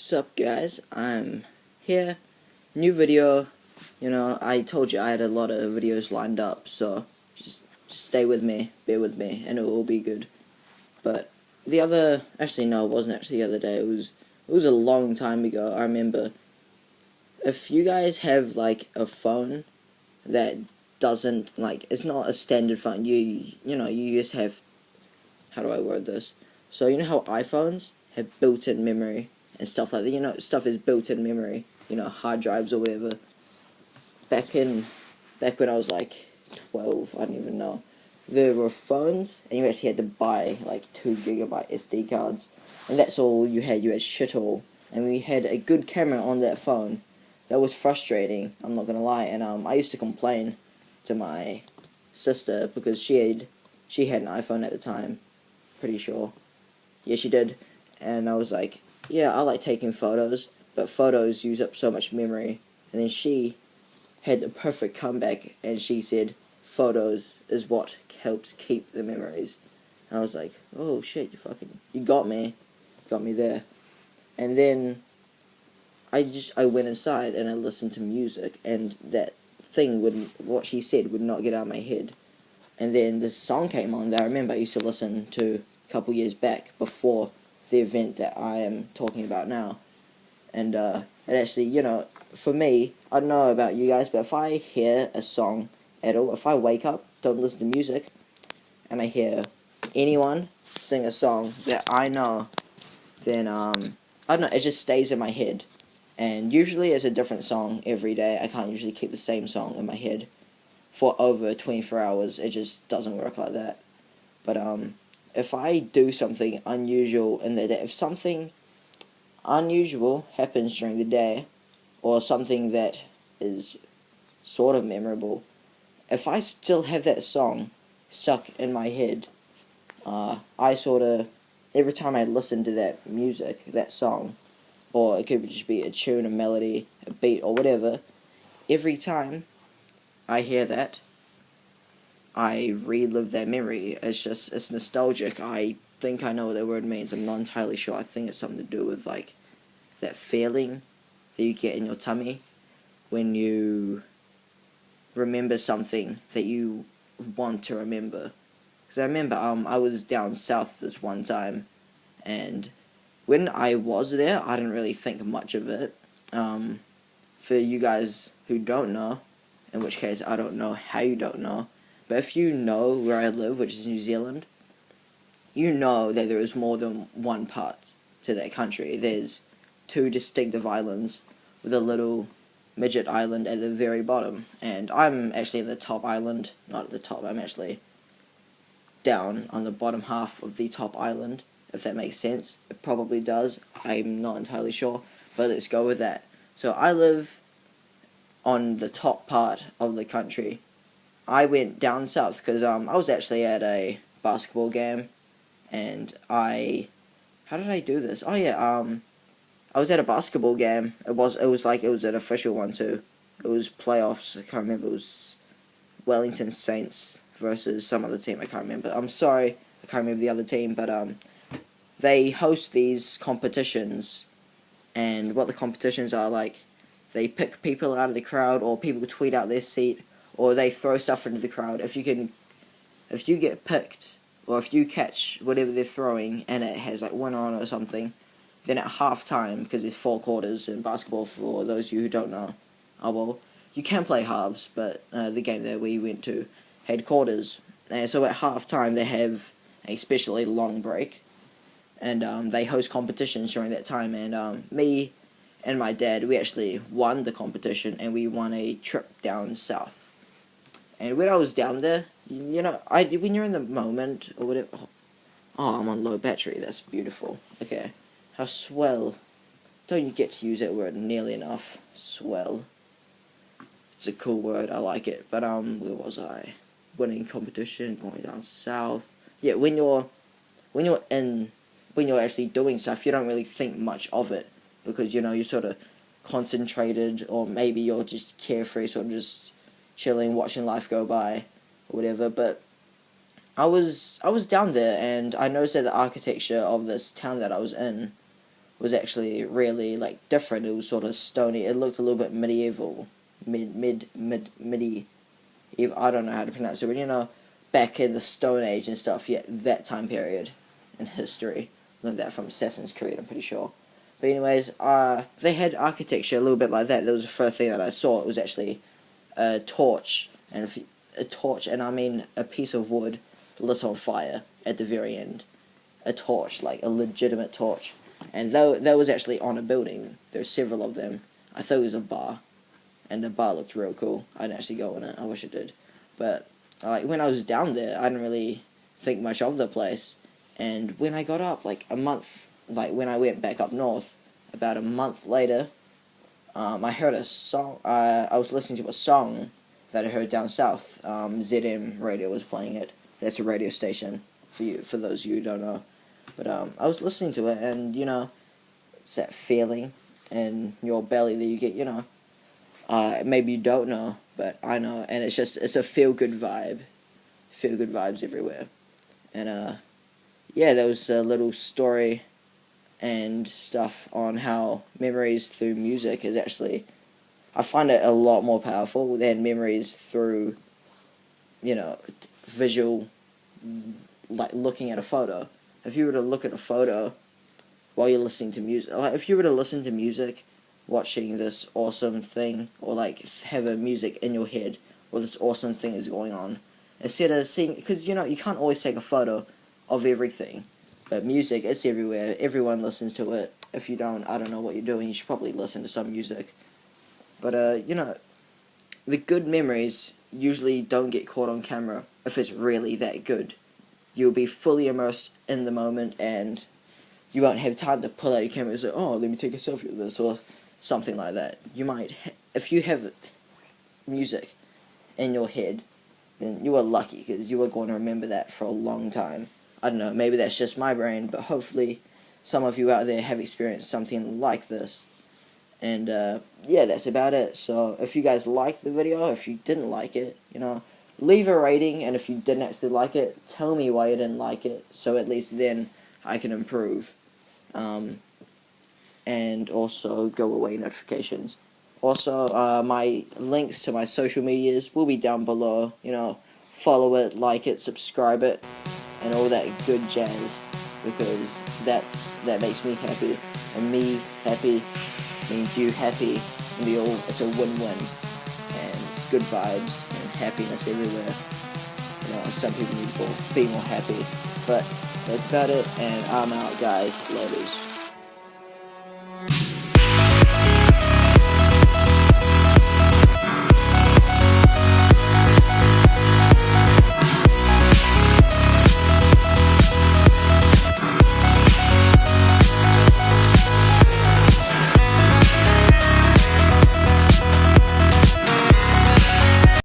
Sup guys, I'm here, new video. I told you I had a lot of videos lined up, so just stay with me, bear with me, and it will all be good. But actually no, it wasn't actually the other day, it was a long time ago. I remember, if you guys have like a phone that doesn't, like, it's not a standard phone, you just have, how do I word this? So you know how iPhones have built-in memory and stuff like that. Stuff is built-in memory. Hard drives or whatever. Back when I was like 12, I don't even know. There were phones, and you actually had to buy like 2 GB SD cards, and that's all you had. You had shit all, and we had a good camera on that phone. That was frustrating. I'm not gonna lie, and I used to complain to my sister because she had an iPhone at the time. Pretty sure. Yeah, she did. And I was like, yeah, I like taking photos, but photos use up so much memory. And then she had the perfect comeback, and she said, photos is what helps keep the memories. And I was like, oh shit, you got me there. And then I went inside and I listened to music, and what she said would not get out of my head. And then this song came on that I remember I used to listen to a couple years back before the event that I am talking about now. And it actually, for me, I don't know about you guys, but if I hear a song at all, if I wake up, don't listen to music, and I hear anyone sing a song that I know, then, I don't know, it just stays in my head. And usually it's a different song every day. I can't usually keep the same song in my head for over 24 hours. It just doesn't work like that. But if I do something unusual in the day, if something unusual happens during the day, or something that is sort of memorable, if I still have that song stuck in my head, I sort of, every time I listen to that music, that song, or it could just be a tune, a melody, a beat, or whatever, every time I hear that, I relive that memory. It's nostalgic. I think I know what that word means. I'm not entirely sure. I think it's something to do with, like, that feeling that you get in your tummy when you remember something that you want to remember. Because I remember, I was down south this one time, and when I was there, I didn't really think much of it. For you guys who don't know, in which case I don't know how you don't know, but if you know where I live, which is New Zealand, you know that there is more than one part to that country. There's two distinctive islands with a little midget island at the very bottom. And I'm actually in the top island. Not at the top, I'm actually down on the bottom half of the top island, if that makes sense. It probably does. I'm not entirely sure, but let's go with that. So I live on the top part of the country. I went down south because I was actually at a basketball game, and how did I do this? Oh yeah, I was at a basketball game. It was an official one too. It was playoffs. I can't remember. It was Wellington Saints versus some other team. I can't remember. I'm sorry, I can't remember the other team, but they host these competitions, and what the competitions are like, they pick people out of the crowd, or people tweet out their seat, or they throw stuff into the crowd. If you get picked, or if you catch whatever they're throwing, and it has like winner on it or something, then at halftime, because there's 4 quarters in basketball for those of you who don't know, you can play halves, but the game that we went to had quarters, and so at halftime they have a especially long break, and they host competitions during that time, and me and my dad, we actually won the competition, and we won a trip down south. And when I was down there, when you're in the moment, or whatever, oh, I'm on low battery, that's beautiful, okay, how swell, don't you get to use that word nearly enough, swell, it's a cool word, I like it, but where was I, winning competition, going down south, yeah, when you're actually doing stuff, you don't really think much of it, because, you're sort of concentrated, or maybe you're just carefree, sort of just chilling, watching life go by, or whatever, but I was down there, and I noticed that the architecture of this town that I was in was actually really like different. It was sort of stony. It looked a little bit medieval, medieval. I don't know how to pronounce it, but you know, back in the Stone Age and stuff. Yeah, that time period in history. Learned that from Assassin's Creed, I'm pretty sure. But anyways, they had architecture a little bit like that. That was the first thing that I saw. It was actually a torch, and I mean a piece of wood lit on fire at the very end. A torch, like a legitimate torch. And that was actually on a building. There's several of them. I thought it was a bar, and the bar looked real cool. I didn't actually go in it. I wish I did. But like when I was down there, I didn't really think much of the place. And when I got up, like a month, like when I went back up north, about a month later, I heard a song. I was listening to a song that I heard down south. ZM Radio was playing it. That's a radio station for those of you who don't know. But I was listening to it, and you know, it's that feeling in your belly that you get. You know, maybe you don't know, but I know, and it's a feel good vibe. Feel good vibes everywhere, and yeah, there was a little story and stuff on how memories through music is actually, I find it a lot more powerful than memories through, you know, visual, like looking at a photo. If you were to look at a photo while you're listening to music, like if you were to listen to music, watching this awesome thing, or like have a music in your head where this awesome thing is going on, instead of seeing, because you know, you can't always take a photo of everything. But music, it's everywhere. Everyone listens to it. If you don't, I don't know what you're doing. You should probably listen to some music. But, you know, the good memories usually don't get caught on camera if it's really that good. You'll be fully immersed in the moment, and you won't have time to pull out your camera and say, oh, let me take a selfie of this, or something like that. You might, if you have music in your head, then you are lucky, because you are going to remember that for a long time. I don't know, maybe that's just my brain, but hopefully some of you out there have experienced something like this. And, yeah, that's about it. So, if you guys liked the video, if you didn't like it, you know, leave a rating, and if you didn't actually like it, tell me why you didn't like it, so at least then I can improve. And also, go away notifications. Also, my links to my social medias will be down below. You know, follow it, like it, subscribe it, and all that good jazz, because that makes me happy, and me happy means you happy, and it's a win-win, and it's good vibes and happiness everywhere. You know, some people need to be more happy, but that's about it, and I'm out, guys. Laters.